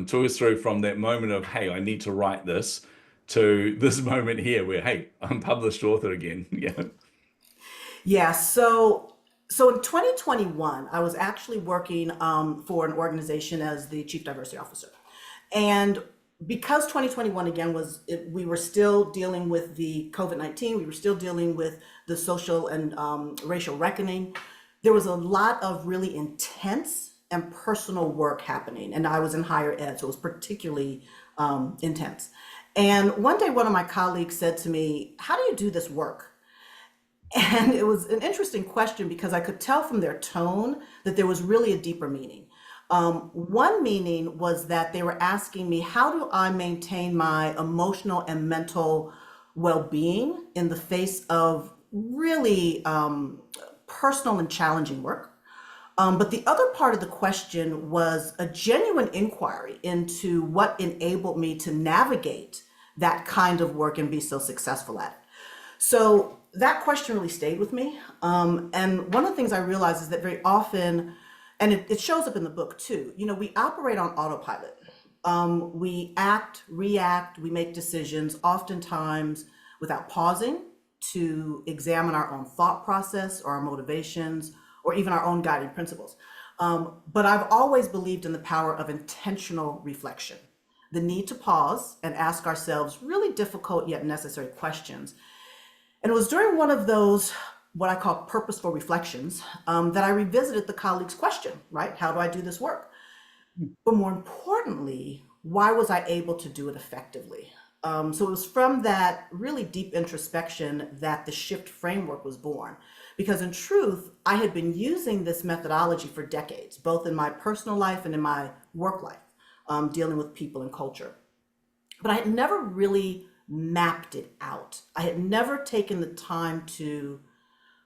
Talk us through from that moment of, hey, I need to write this, to this moment here where, hey, I'm published author again. Yeah. Yeah, so in 2021, I was actually working for an organization as the chief diversity officer, and because 2021 again we were still dealing with the COVID-19, we were still dealing with the social and racial reckoning. There was a lot of really intense and personal work happening, and I was in higher ed, so it was particularly intense. And one day, one of my colleagues said to me, "How do you do this work?" And it was an interesting question because I could tell from their tone that there was really a deeper meaning. One meaning was that they were asking me, how do I maintain my emotional and mental well-being in the face of really personal and challenging work? But the other part of the question was a genuine inquiry into what enabled me to navigate that kind of work and be so successful at it. So that question really stayed with me. And one of the things I realized is that very often, and it shows up in the book too, we operate on autopilot. We act, react, we make decisions, oftentimes without pausing to examine our own thought process or our motivations or even our own guiding principles. But I've always believed in the power of intentional reflection, the need to pause and ask ourselves really difficult yet necessary questions. And it was during one of those, what I call purposeful reflections, that I revisited the colleague's question, right? How do I do this work? But more importantly, why was I able to do it effectively? So it was from that really deep introspection that the SHIFT framework was born. Because in truth, I had been using this methodology for decades, both in my personal life and in my work life, dealing with people and culture. But I had never really mapped it out. I had never taken the time to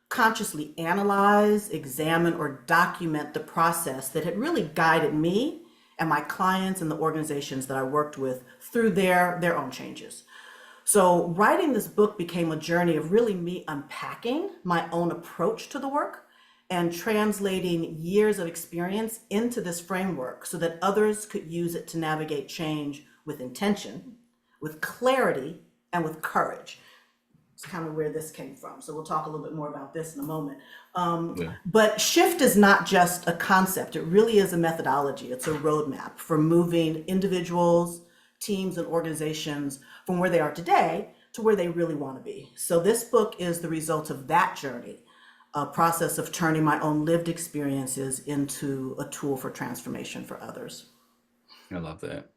consciously analyze, examine, or document the process that had really guided me and my clients and the organizations that I worked with through their own changes. So writing this book became a journey of really me unpacking my own approach to the work and translating years of experience into this framework so that others could use it to navigate change with intention, with clarity, and with courage. It's kind of where this came from. So we'll talk a little bit more about this in a moment. Yeah. But shift is not just a concept. It really is a methodology. It's a roadmap for moving individuals, teams, and organizations from where they are today to where they really want to be. So this book is the result of that journey, a process of turning my own lived experiences into a tool for transformation for others. I love that.